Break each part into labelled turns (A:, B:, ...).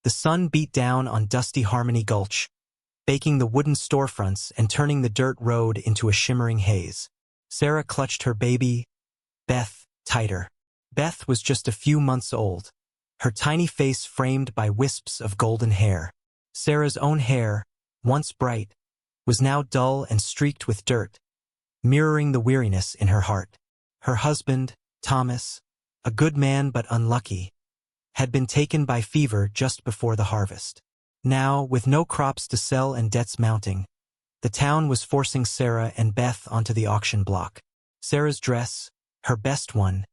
A: The sun beat down on dusty Harmony Gulch, baking the wooden storefronts and turning the dirt road into a shimmering haze. Sarah clutched her baby, Beth, tighter. Beth was just a few months old, her tiny face framed by wisps of golden hair. Sarah's own hair, once bright, was now dull and streaked with dirt, mirroring the weariness in her heart. Her husband, Thomas, a good man but unlucky, had been taken by fever just before the harvest. Now, with no crops to sell and debts mounting, the town was forcing Sarah and Beth onto the auction block. Sarah's dress, her best one,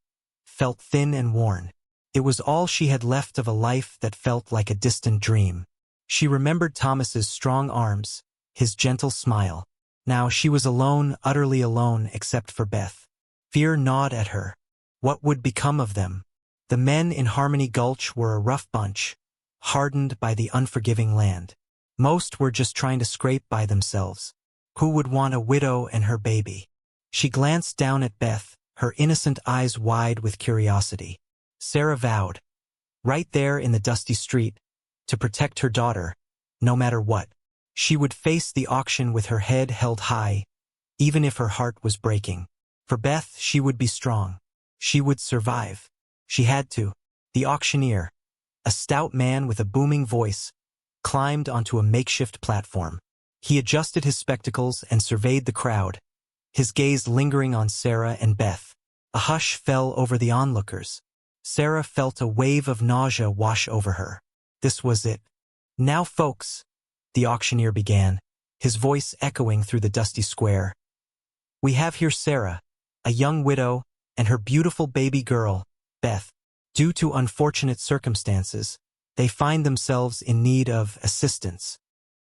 A: felt thin and worn. It was all she had left of a life that felt like a distant dream. She remembered Thomas's strong arms, his gentle smile. Now she was alone, utterly alone except for Beth. Fear gnawed at her. What would become of them? The men in Harmony Gulch were a rough bunch, hardened by the unforgiving land. Most were just trying to scrape by themselves. Who would want a widow and her baby? She glanced down at Beth, her innocent eyes wide with curiosity. Sarah vowed, right there in the dusty street, to protect her daughter, no matter what. She would face the auction with her head held high, even if her heart was breaking. For Beth, she would be strong. She would survive. She had to. The auctioneer, a stout man with a booming voice, climbed onto a makeshift platform. He adjusted his spectacles and surveyed the crowd, his gaze lingering on Sarah and Beth. A hush fell over the onlookers. Sarah felt a wave of nausea wash over her. This was it. Now, folks, the auctioneer began, his voice echoing through the dusty square. We have here Sarah, a young widow, and her beautiful baby girl, Beth. Due to unfortunate circumstances, they find themselves in need of assistance.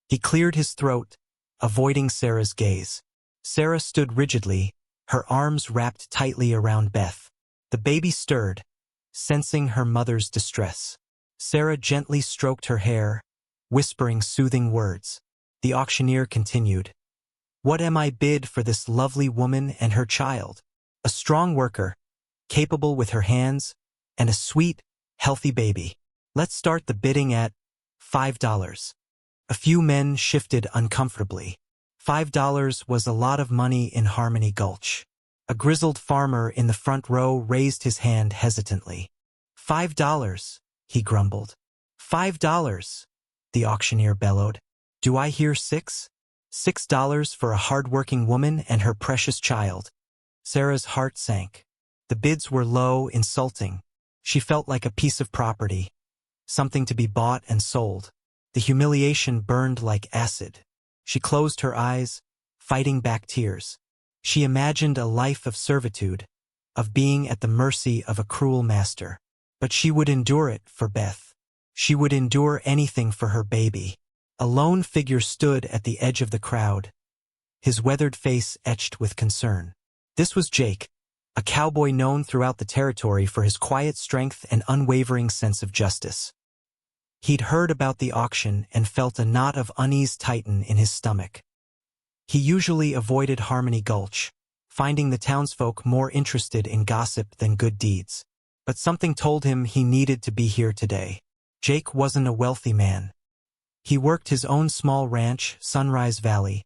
A: He cleared his throat, avoiding Sarah's gaze. Sarah stood rigidly, her arms wrapped tightly around Beth. The baby stirred, sensing her mother's distress. Sarah gently stroked her hair, whispering soothing words. The auctioneer continued. What am I bid for this lovely woman and her child? A strong worker, capable with her hands, and a sweet, healthy baby. Let's start the bidding at $5. A few men shifted uncomfortably. $5 was a lot of money in Harmony Gulch. A grizzled farmer in the front row raised his hand hesitantly. $5, he grumbled. $5, the auctioneer bellowed. Do I hear $6? $6 for a hard-working woman and her precious child. Sarah's heart sank. The bids were low, insulting. She felt like a piece of property, something to be bought and sold. The humiliation burned like acid. She closed her eyes, fighting back tears. She imagined a life of servitude, of being at the mercy of a cruel master. But she would endure it for Beth. She would endure anything for her baby. A lone figure stood at the edge of the crowd, his weathered face etched with concern. This was Jake, a cowboy known throughout the territory for his quiet strength and unwavering sense of justice. He'd heard about the auction and felt a knot of unease tighten in his stomach. He usually avoided Harmony Gulch, finding the townsfolk more interested in gossip than good deeds. But something told him he needed to be here today. Jake wasn't a wealthy man. He worked his own small ranch, Sunrise Valley,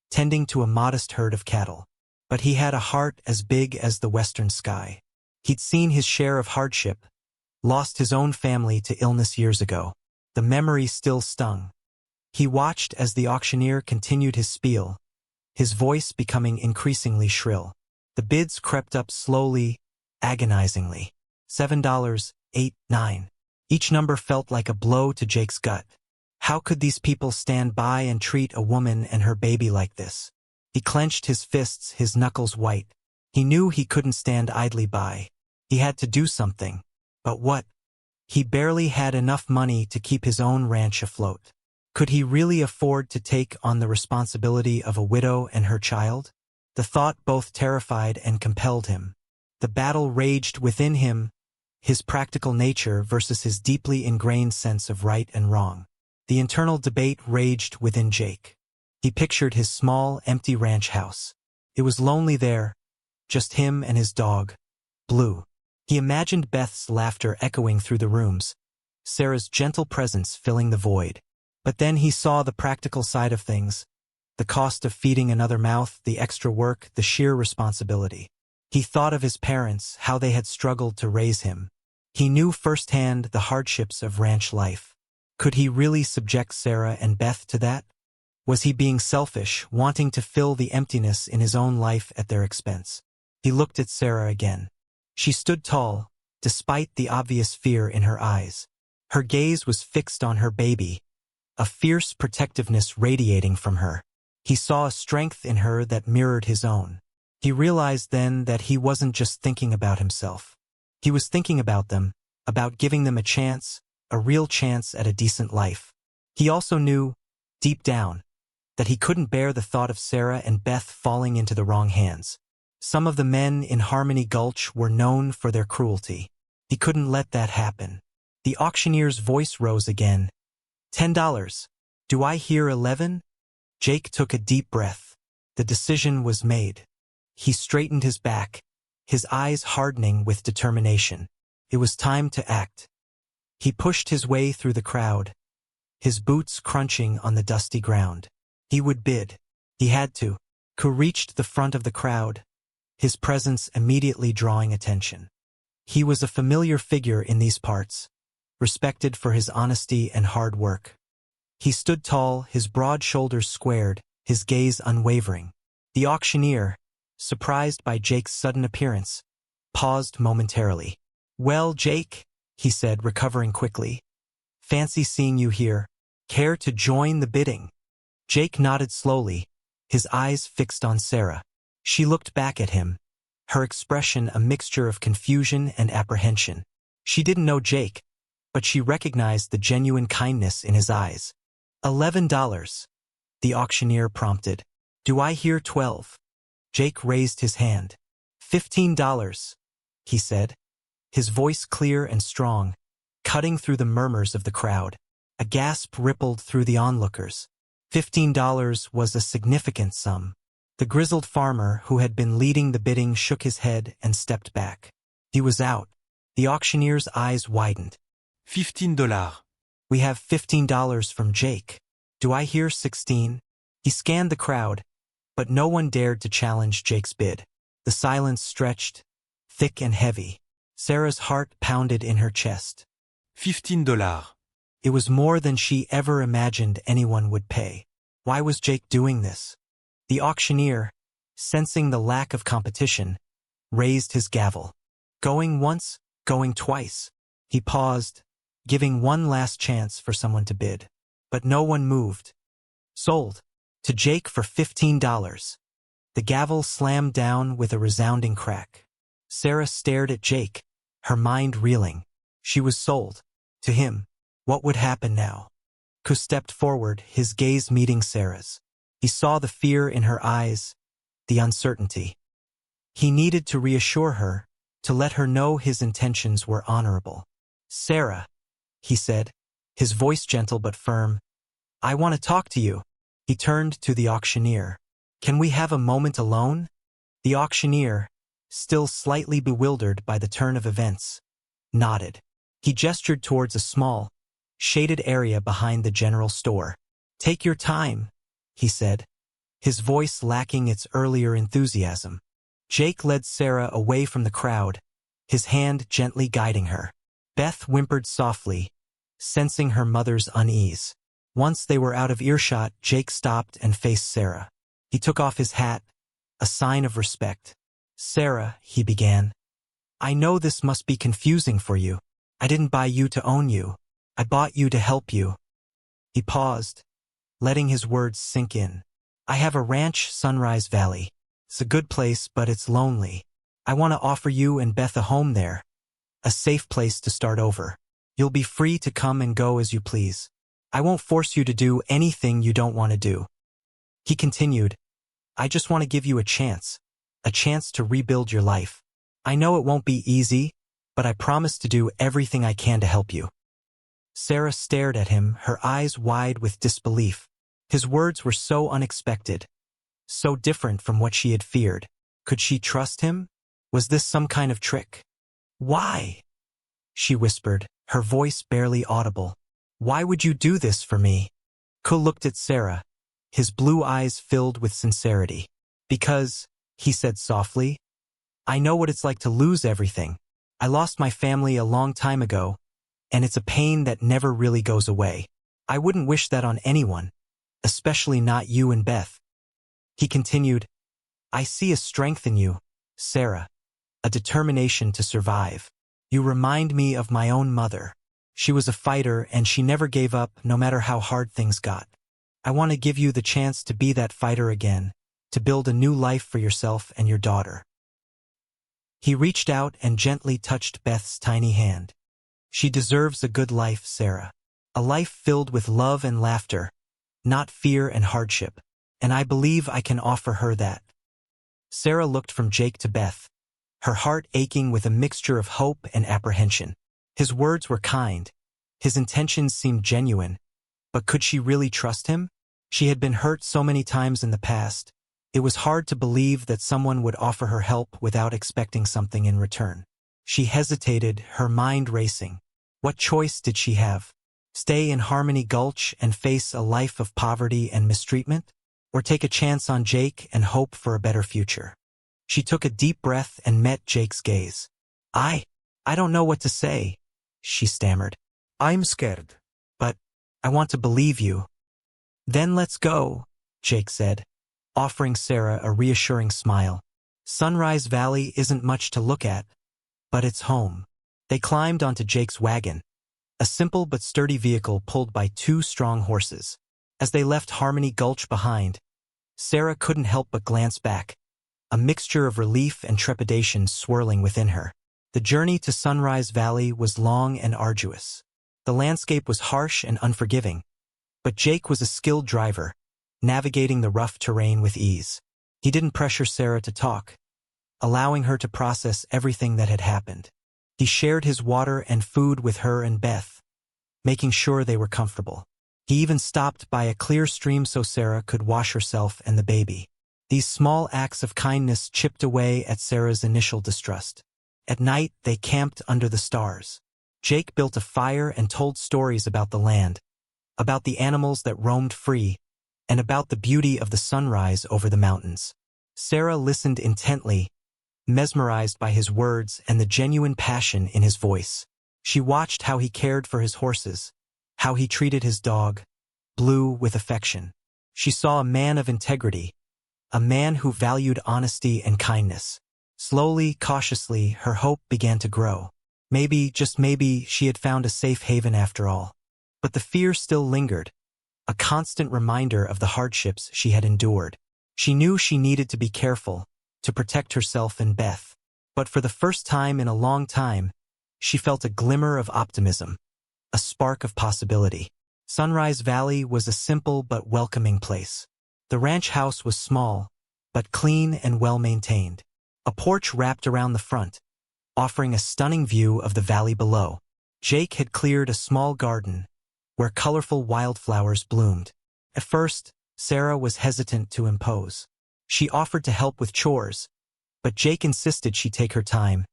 A: tending to a modest herd of cattle. But he had a heart as big as the western sky. He'd seen his share of hardship, lost his own family to illness years ago. The memory still stung. He watched as the auctioneer continued his spiel, his voice becoming increasingly shrill. The bids crept up slowly, agonizingly. $7, $8, $9. Each number felt like a blow to Jake's gut. How could these people stand by and treat a woman and her baby like this? He clenched his fists, his knuckles white. He knew he couldn't stand idly by. He had to do something. But what? He barely had enough money to keep his own ranch afloat. Could he really afford to take on the responsibility of a widow and her child? The thought both terrified and compelled him. The battle raged within him, his practical nature versus his deeply ingrained sense of right and wrong. The internal debate raged within Jake. He pictured his small, empty ranch house. It was lonely there, just him and his dog, Blue. He imagined Beth's laughter echoing through the rooms, Sarah's gentle presence filling the void. But then he saw the practical side of things, the cost of feeding another mouth, the extra work, the sheer responsibility. He thought of his parents, how they had struggled to raise him. He knew firsthand the hardships of ranch life. Could he really subject Sarah and Beth to that? Was he being selfish, wanting to fill the emptiness in his own life at their expense? He looked at Sarah again. She stood tall, despite the obvious fear in her eyes. Her gaze was fixed on her baby, a fierce protectiveness radiating from her. He saw a strength in her that mirrored his own. He realized then that he wasn't just thinking about himself. He was thinking about them, about giving them a chance, a real chance at a decent life. He also knew, deep down, that he couldn't bear the thought of Sarah and Beth falling into the wrong hands. Some of the men in Harmony Gulch were known for their cruelty. He couldn't let that happen. The auctioneer's voice rose again. $10. Do I hear 11? Jake took a deep breath. The decision was made. He straightened his back, his eyes hardening with determination. It was time to act. He pushed his way through the crowd, his boots crunching on the dusty ground. He would bid. He had to. Ku reached the front of the crowd, his presence immediately drawing attention. He was a familiar figure in these parts, respected for his honesty and hard work. He stood tall, his broad shoulders squared, his gaze unwavering. The auctioneer, surprised by Jake's sudden appearance, paused momentarily. "Well, Jake," he said, recovering quickly. "Fancy seeing you here. Care to join the bidding?" Jake nodded slowly, his eyes fixed on Sarah. She looked back at him, her expression a mixture of confusion and apprehension. She didn't know Jake, but she recognized the genuine kindness in his eyes. $11, the auctioneer prompted. "Do I hear 12? Jake raised his hand. $15, he said, his voice clear and strong, cutting through the murmurs of the crowd. A gasp rippled through the onlookers. $15 was a significant sum. The grizzled farmer who had been leading the bidding shook his head and stepped back. He was out. The auctioneer's eyes widened.
B: $15.
A: "We have $15 from Jake. Do I hear 16? He scanned the crowd, but no one dared to challenge Jake's bid. The silence stretched, thick and heavy. Sarah's heart pounded in her chest.
B: $15.
A: It was more than she ever imagined anyone would pay. Why was Jake doing this? The auctioneer, sensing the lack of competition, raised his gavel. Going once, going twice. He paused, giving one last chance for someone to bid. But no one moved. Sold. To Jake for $15. The gavel slammed down with a resounding crack. Sarah stared at Jake, her mind reeling. She was sold. To him. What would happen now? Ku stepped forward, his gaze meeting Sarah's. He saw the fear in her eyes, the uncertainty. He needed to reassure her, to let her know his intentions were honorable. "Sarah," he said, his voice gentle but firm, "I want to talk to you." He turned to the auctioneer. "Can we have a moment alone?" The auctioneer, still slightly bewildered by the turn of events, nodded. He gestured towards a small, shaded area behind the general store. "Take your time," he said, his voice lacking its earlier enthusiasm. Jake led Sarah away from the crowd, his hand gently guiding her. Beth whimpered softly, sensing her mother's unease. Once they were out of earshot, Jake stopped and faced Sarah. He took off his hat, a sign of respect. "Sarah," he began, "I know this must be confusing for you. I didn't buy you to own you. I bought you to help you." He paused, letting his words sink in. "I have a ranch, Sunrise Valley. It's a good place, but it's lonely. I want to offer you and Beth a home there, a safe place to start over. You'll be free to come and go as you please. I won't force you to do anything you don't want to do." He continued, "I just want to give you a chance to rebuild your life. I know it won't be easy, but I promise to do everything I can to help you." Sarah stared at him, her eyes wide with disbelief. His words were so unexpected, so different from what she had feared. Could she trust him? Was this some kind of trick? "Why?" she whispered, her voice barely audible. "Why would you do this for me?" Ko looked at Sarah, his blue eyes filled with sincerity. "Because," he said softly, "I know what it's like to lose everything. I lost my family a long time ago, and it's a pain that never really goes away. I wouldn't wish that on anyone, especially not you and Beth." He continued, "I see a strength in you, Sarah, a determination to survive. You remind me of my own mother. She was a fighter and she never gave up no matter how hard things got. I want to give you the chance to be that fighter again, to build a new life for yourself and your daughter." He reached out and gently touched Beth's tiny hand. "She deserves a good life, Sarah. A life filled with love and laughter, not fear and hardship. And I believe I can offer her that." Sarah looked from Jake to Beth, her heart aching with a mixture of hope and apprehension. His words were kind. His intentions seemed genuine. But could she really trust him? She had been hurt so many times in the past. It was hard to believe that someone would offer her help without expecting something in return. She hesitated, her mind racing. What choice did she have? Stay in Harmony Gulch and face a life of poverty and mistreatment? Or take a chance on Jake and hope for a better future? She took a deep breath and met Jake's gaze. I don't know what to say," she stammered.
C: I'm scared.
A: "But I want to believe you." "Then let's go," Jake said, offering Sarah a reassuring smile. Sunrise Valley isn't much to look at, but it's home. They climbed onto Jake's wagon, a simple but sturdy vehicle pulled by 2 strong horses. As they left Harmony Gulch behind, Sarah couldn't help but glance back, a mixture of relief and trepidation swirling within her. The journey to Sunrise Valley was long and arduous. The landscape was harsh and unforgiving, but Jake was a skilled driver, navigating the rough terrain with ease. He didn't pressure Sarah to talk, allowing her to process everything that had happened. He shared his water and food with her and Beth, making sure they were comfortable. He even stopped by a clear stream so Sarah could wash herself and the baby. These small acts of kindness chipped away at Sarah's initial distrust. At night, they camped under the stars. Jake built a fire and told stories about the land, about the animals that roamed free, and about the beauty of the sunrise over the mountains. Sarah listened intently, mesmerized by his words and the genuine passion in his voice. She watched how he cared for his horses, how he treated his dog, Blue, with affection. She saw a man of integrity, a man who valued honesty and kindness. Slowly, cautiously, her hope began to grow. Maybe, just maybe, she had found a safe haven after all. But the fear still lingered, a constant reminder of the hardships she had endured. She knew she needed to be careful, to protect herself and Beth. But for the first time in a long time, she felt a glimmer of optimism, a spark of possibility. Sunrise Valley was a simple but welcoming place. The ranch house was small, but clean and well-maintained. A porch wrapped around the front, offering a stunning view of the valley below. Jake had cleared a small garden, where colorful wildflowers bloomed. At first, Sarah was hesitant to impose. She offered to help with chores, but Jake insisted she take her time,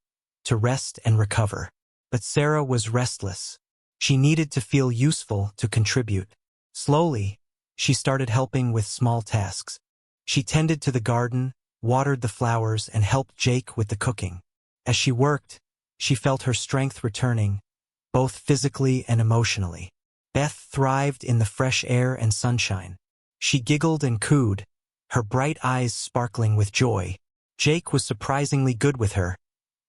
A: to rest and recover. But Sarah was restless. She needed to feel useful, to contribute. Slowly, she started helping with small tasks. She tended to the garden, watered the flowers, and helped Jake with the cooking. As she worked, she felt her strength returning, both physically and emotionally. Beth thrived in the fresh air and sunshine. She giggled and cooed, her bright eyes sparkling with joy. Jake was surprisingly good with her,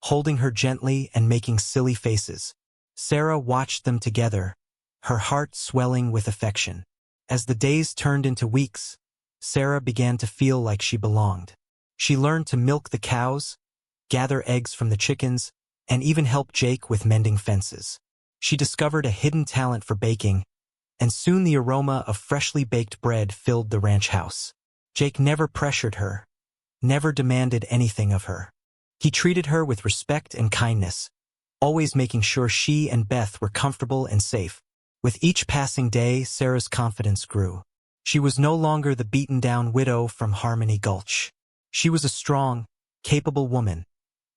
A: holding her gently and making silly faces. Sarah watched them together, her heart swelling with affection. As the days turned into weeks, Sarah began to feel like she belonged. She learned to milk the cows, gather eggs from the chickens, and even help Jake with mending fences. She discovered a hidden talent for baking, and soon the aroma of freshly baked bread filled the ranch house. Jake never pressured her, never demanded anything of her. He treated her with respect and kindness, always making sure she and Beth were comfortable and safe. With each passing day, Sarah's confidence grew. She was no longer the beaten-down widow from Harmony Gulch. She was a strong, capable woman,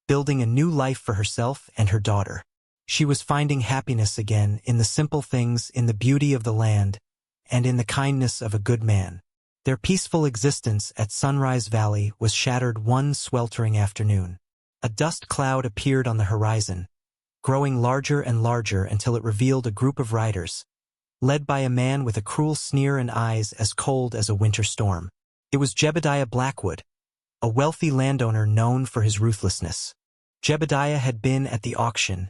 A: building a new life for herself and her daughter. She was finding happiness again in the simple things, in the beauty of the land, and in the kindness of a good man. Their peaceful existence at Sunrise Valley was shattered one sweltering afternoon. A dust cloud appeared on the horizon, growing larger and larger until it revealed a group of riders, led by a man with a cruel sneer and eyes as cold as a winter storm. It was Jebediah Blackwood, a wealthy landowner known for his ruthlessness. Jebediah had been at the auction,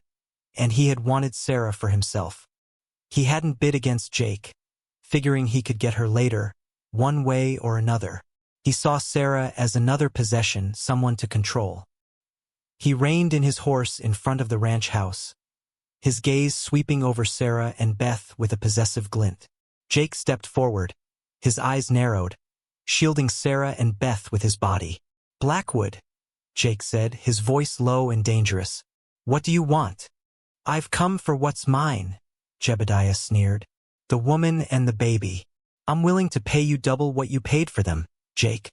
A: and he had wanted Sarah for himself. He hadn't bid against Jake, figuring he could get her later, one way or another. He saw Sarah as another possession, someone to control. He reined in his horse in front of the ranch house, his gaze sweeping over Sarah and Beth with a possessive glint. Jake stepped forward, his eyes narrowed, shielding Sarah and Beth with his body. "Blackwood," Jake said, his voice low and dangerous. "What do you want?" "I've come for what's mine," Jebediah sneered. "The woman and the baby. I'm willing to pay you double what you paid for them, Jake."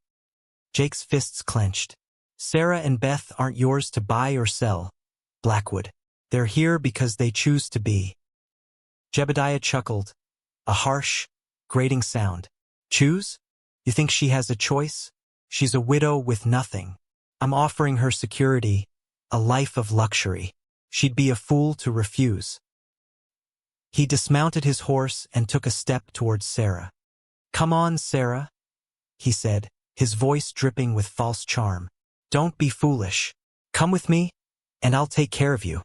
A: Jake's fists clenched. "Sarah and Beth aren't yours to buy or sell, Blackwood. They're here because they choose to be." Jebediah chuckled, a harsh, grating sound. "Choose? You think she has a choice? She's a widow with nothing. I'm offering her security, a life of luxury. She'd be a fool to refuse." He dismounted his horse and took a step towards Sarah. "Come on, Sarah," he said, his voice dripping with false charm. "Don't be foolish. Come with me, and I'll take care of you."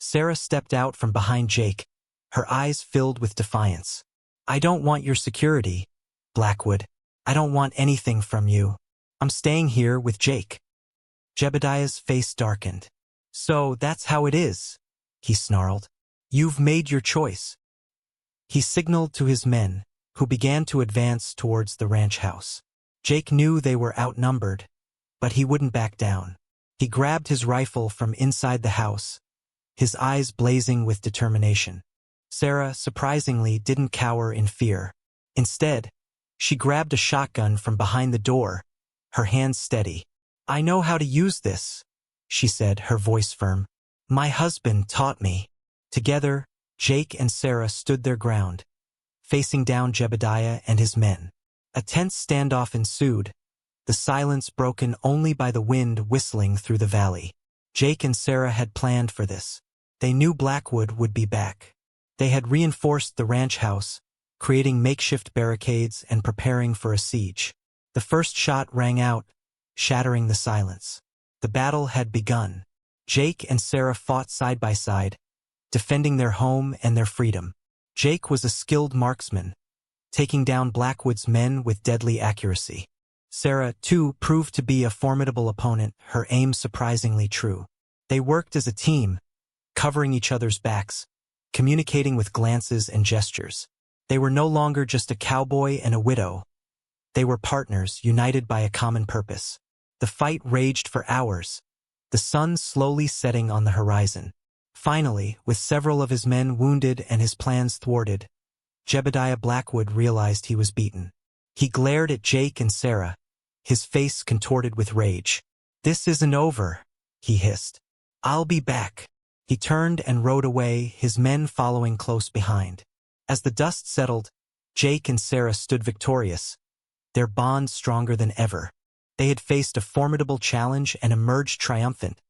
A: Sarah stepped out from behind Jake, her eyes filled with defiance. "I don't want your security, Blackwood. I don't want anything from you. I'm staying here with Jake." Jebediah's face darkened. "So that's how it is," he snarled. "You've made your choice." He signaled to his men, who began to advance towards the ranch house. Jake knew they were outnumbered, but he wouldn't back down. He grabbed his rifle from inside the house, his eyes blazing with determination. Sarah, surprisingly, didn't cower in fear. Instead, she grabbed a shotgun from behind the door, her hands steady. "I know how to use this," she said, her voice firm. "My husband taught me." Together, Jake and Sarah stood their ground, facing down Jebediah and his men. A tense standoff ensued, the silence broken only by the wind whistling through the valley. Jake and Sarah had planned for this. They knew Blackwood would be back. They had reinforced the ranch house, creating makeshift barricades and preparing for a siege. The first shot rang out, shattering the silence. The battle had begun. Jake and Sarah fought side by side, defending their home and their freedom. Jake was a skilled marksman, taking down Blackwood's men with deadly accuracy. Sarah, too, proved to be a formidable opponent, her aim surprisingly true. They worked as a team, covering each other's backs, communicating with glances and gestures. They were no longer just a cowboy and a widow. They were partners, united by a common purpose. The fight raged for hours, the sun slowly setting on the horizon. Finally, with several of his men wounded and his plans thwarted, Jebediah Blackwood realized he was beaten. He glared at Jake and Sarah, his face contorted with rage. "This isn't over," he hissed. "I'll be back." He turned and rode away, his men following close behind. As the dust settled, Jake and Sarah stood victorious, their bond stronger than ever. They had faced a formidable challenge and emerged triumphant,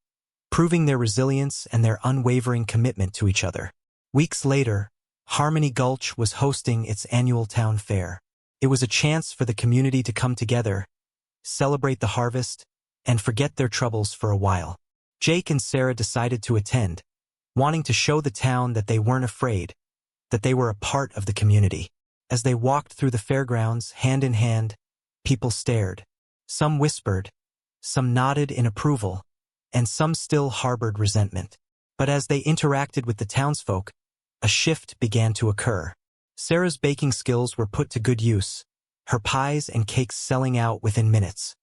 A: proving their resilience and their unwavering commitment to each other. Weeks later, Harmony Gulch was hosting its annual town fair. It was a chance for the community to come together, celebrate the harvest, and forget their troubles for a while. Jake and Sarah decided to attend, wanting to show the town that they weren't afraid, that they were a part of the community. As they walked through the fairgrounds, hand in hand, people stared. Some whispered, some nodded in approval, and some still harbored resentment. But as they interacted with the townsfolk, a shift began to occur. Sarah's baking skills were put to good use, her pies and cakes selling out within minutes.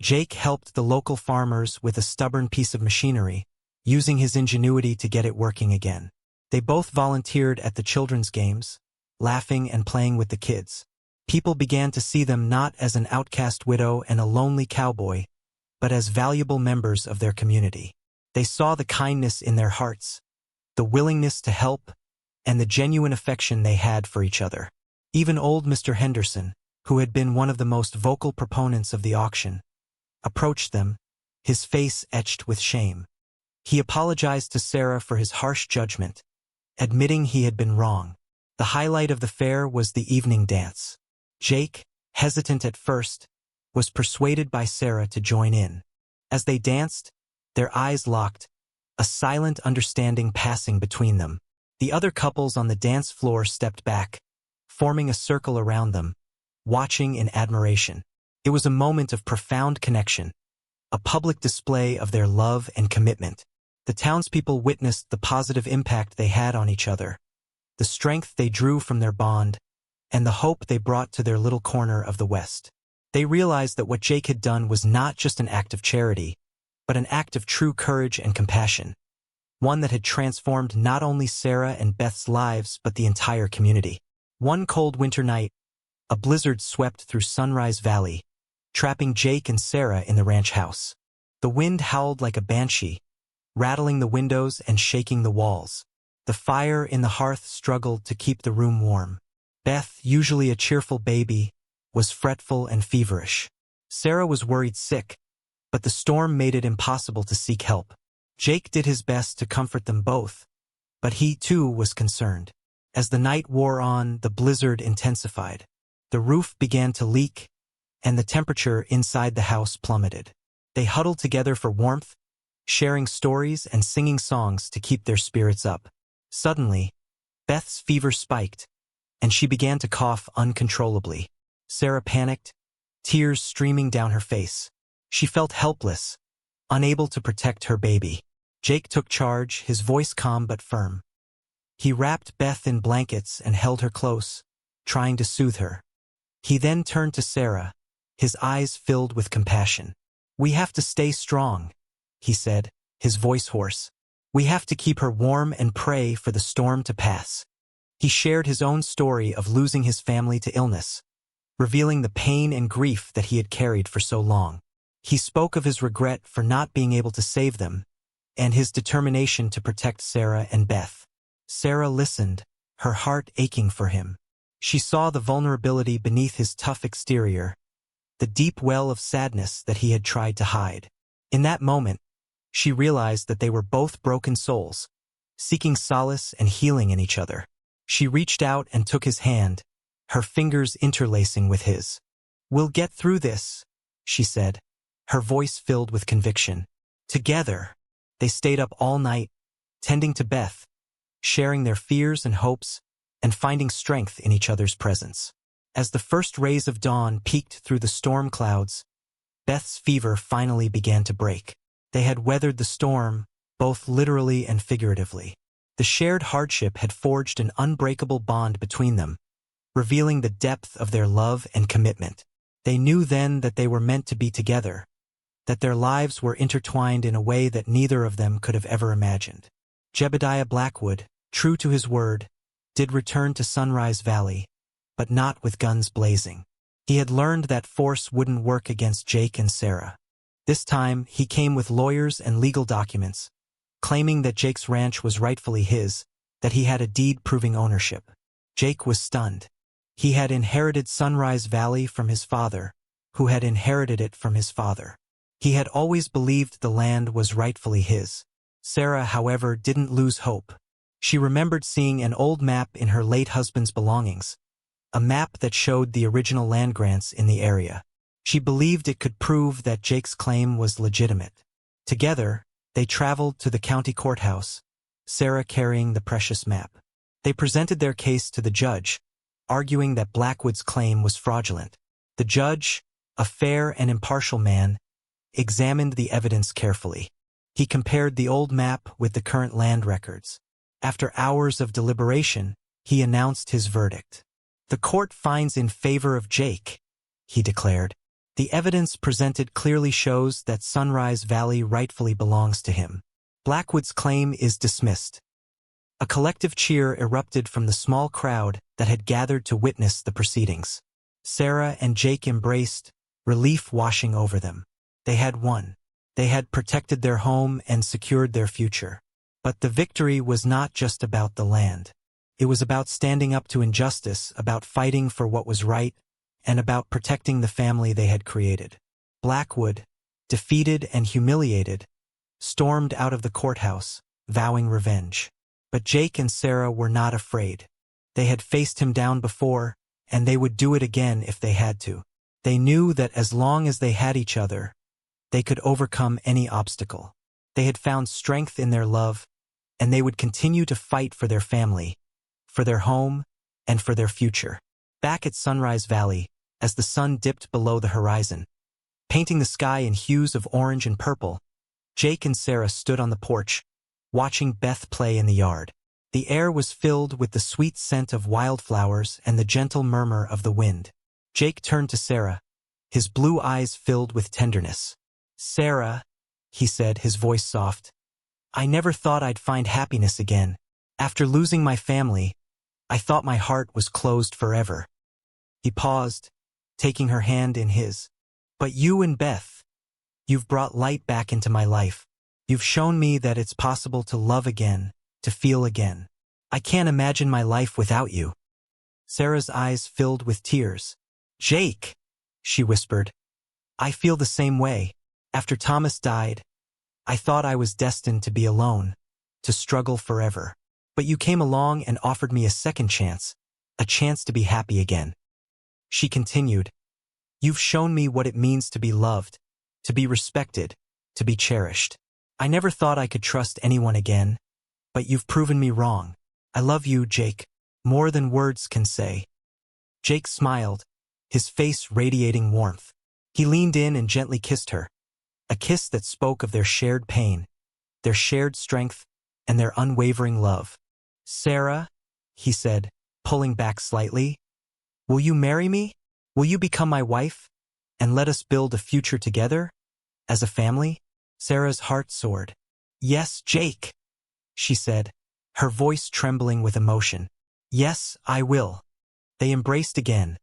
A: Jake helped the local farmers with a stubborn piece of machinery, using his ingenuity to get it working again. They both volunteered at the children's games, laughing and playing with the kids. People began to see them not as an outcast widow and a lonely cowboy, but as valuable members of their community. They saw the kindness in their hearts, the willingness to help, and the genuine affection they had for each other. Even old Mr. Henderson, who had been one of the most vocal proponents of the auction, approached them, his face etched with shame. He apologized to Sarah for his harsh judgment, admitting he had been wrong. The highlight of the fair was the evening dance. Jake, hesitant at first, was persuaded by Sarah to join in. As they danced, their eyes locked, a silent understanding passing between them. The other couples on the dance floor stepped back, forming a circle around them, watching in admiration. It was a moment of profound connection, a public display of their love and commitment. The townspeople witnessed the positive impact they had on each other, the strength they drew from their bond, and the hope they brought to their little corner of the West. They realized that what Jake had done was not just an act of charity, but an act of true courage and compassion, one that had transformed not only Sarah and Beth's lives but the entire community. One cold winter night, a blizzard swept through Sunrise Valley, trapping Jake and Sarah in the ranch house. The wind howled like a banshee, rattling the windows and shaking the walls. The fire in the hearth struggled to keep the room warm. Beth, usually a cheerful baby, was fretful and feverish. Sarah was worried sick, but the storm made it impossible to seek help. Jake did his best to comfort them both, but he too was concerned. As the night wore on, the blizzard intensified. The roof began to leak, and the temperature inside the house plummeted. They huddled together for warmth, sharing stories and singing songs to keep their spirits up. Suddenly, Beth's fever spiked, and she began to cough uncontrollably. Sarah panicked, tears streaming down her face. She felt helpless, unable to protect her baby. Jake took charge, his voice calm but firm. He wrapped Beth in blankets and held her close, trying to soothe her. He then turned to Sarah, his eyes filled with compassion. "We have to stay strong," he said, his voice hoarse. "We have to keep her warm and pray for the storm to pass." He shared his own story of losing his family to illness, revealing the pain and grief that he had carried for so long. He spoke of his regret for not being able to save them, and his determination to protect Sarah and Beth. Sarah listened, her heart aching for him. She saw the vulnerability beneath his tough exterior, the deep well of sadness that he had tried to hide. In that moment, she realized that they were both broken souls, seeking solace and healing in each other. She reached out and took his hand, her fingers interlacing with his. "We'll get through this," she said, her voice filled with conviction. Together, they stayed up all night, tending to Beth, sharing their fears and hopes, and finding strength in each other's presence. As the first rays of dawn peeked through the storm clouds, Beth's fever finally began to break. They had weathered the storm, both literally and figuratively. The shared hardship had forged an unbreakable bond between them, revealing the depth of their love and commitment. They knew then that they were meant to be together, that their lives were intertwined in a way that neither of them could have ever imagined. Jebediah Blackwood, true to his word, did return to Sunrise Valley, but not with guns blazing. He had learned that force wouldn't work against Jake and Sarah. This time, he came with lawyers and legal documents, claiming that Jake's ranch was rightfully his, that he had a deed proving ownership. Jake was stunned. He had inherited Sunrise Valley from his father, who had inherited it from his father. He had always believed the land was rightfully his. Sarah, however, didn't lose hope. She remembered seeing an old map in her late husband's belongings, a map that showed the original land grants in the area. She believed it could prove that Jake's claim was legitimate. Together, they traveled to the county courthouse, Sarah carrying the precious map. They presented their case to the judge, arguing that Blackwood's claim was fraudulent. The judge, a fair and impartial man, examined the evidence carefully. He compared the old map with the current land records. After hours of deliberation, he announced his verdict. "The court finds in favor of Jake," he declared. "The evidence presented clearly shows that Sunrise Valley rightfully belongs to him. Blackwood's claim is dismissed." A collective cheer erupted from the small crowd that had gathered to witness the proceedings. Sarah and Jake embraced, relief washing over them. They had won. They had protected their home and secured their future. But the victory was not just about the land. It was about standing up to injustice, about fighting for what was right, and about protecting the family they had created. Blackwood, defeated and humiliated, stormed out of the courthouse, vowing revenge. But Jake and Sarah were not afraid. They had faced him down before, and they would do it again if they had to. They knew that as long as they had each other, they could overcome any obstacle. They had found strength in their love, and they would continue to fight for their family, for their home, and for their future. Back at Sunrise Valley, as the sun dipped below the horizon, painting the sky in hues of orange and purple, Jake and Sarah stood on the porch, watching Beth play in the yard. The air was filled with the sweet scent of wildflowers and the gentle murmur of the wind. Jake turned to Sarah, his blue eyes filled with tenderness. "Sarah," he said, his voice soft, "I never thought I'd find happiness again. After losing my family, I thought my heart was closed forever." He paused, taking her hand in his. "But you and Beth, you've brought light back into my life. You've shown me that it's possible to love again, to feel again. I can't imagine my life without you." Sarah's eyes filled with tears. "Jake," she whispered, "I feel the same way. After Thomas died, I thought I was destined to be alone, to struggle forever. But you came along and offered me a second chance, a chance to be happy again." She continued, "You've shown me what it means to be loved, to be respected, to be cherished. I never thought I could trust anyone again, but you've proven me wrong. I love you, Jake, more than words can say." Jake smiled, his face radiating warmth. He leaned in and gently kissed her, a kiss that spoke of their shared pain, their shared strength, and their unwavering love. "Sarah," he said, pulling back slightly, "will you marry me? Will you become my wife, and let us build a future together, as a family?" Sarah's heart soared. "Yes, Jake," she said, her voice trembling with emotion. "Yes, I will." They embraced again,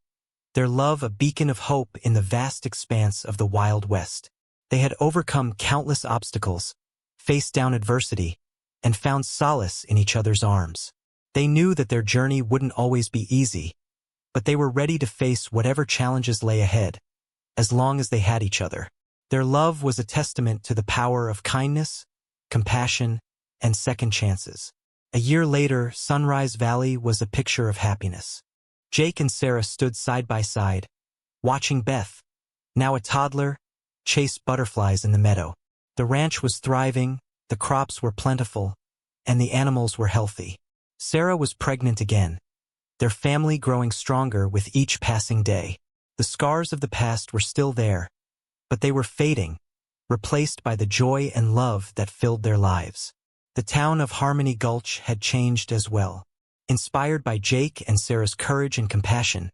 A: their love a beacon of hope in the vast expanse of the Wild West. They had overcome countless obstacles, faced down adversity, and found solace in each other's arms. They knew that their journey wouldn't always be easy, but they were ready to face whatever challenges lay ahead, as long as they had each other. Their love was a testament to the power of kindness, compassion, and second chances. A year later, Sunrise Valley was a picture of happiness. Jake and Sarah stood side by side, watching Beth, now a toddler, chase butterflies in the meadow. The ranch was thriving, the crops were plentiful, and the animals were healthy. Sarah was pregnant again, their family growing stronger with each passing day. The scars of the past were still there, but they were fading, replaced by the joy and love that filled their lives. The town of Harmony Gulch had changed as well. Inspired by Jake and Sarah's courage and compassion,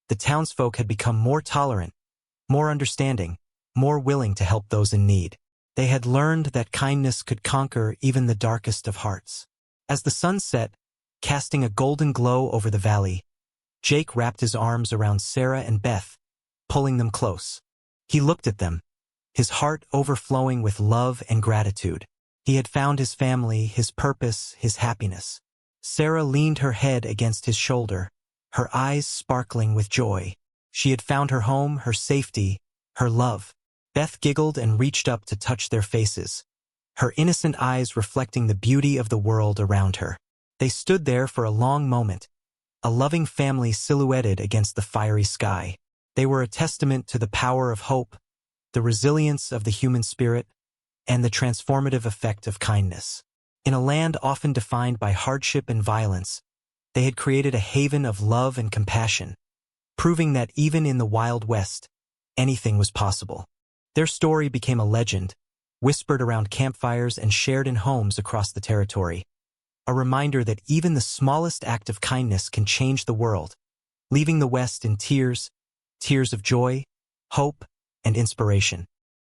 A: the townsfolk had become more tolerant, more understanding, more willing to help those in need. They had learned that kindness could conquer even the darkest of hearts. As the sun set, casting a golden glow over the valley, Jake wrapped his arms around Sarah and Beth, pulling them close. He looked at them, his heart overflowing with love and gratitude. He had found his family, his purpose, his happiness. Sarah leaned her head against his shoulder, her eyes sparkling with joy. She had found her home, her safety, her love. Beth giggled and reached up to touch their faces, her innocent eyes reflecting the beauty of the world around her. They stood there for a long moment, a loving family silhouetted against the fiery sky. They were a testament to the power of hope, the resilience of the human spirit, and the transformative effect of kindness. In a land often defined by hardship and violence, they had created a haven of love and compassion, proving that even in the Wild West, anything was possible. Their story became a legend, whispered around campfires and shared in homes across the territory. A reminder that even the smallest act of kindness can change the world, leaving the West in tears, tears of joy, hope, and inspiration.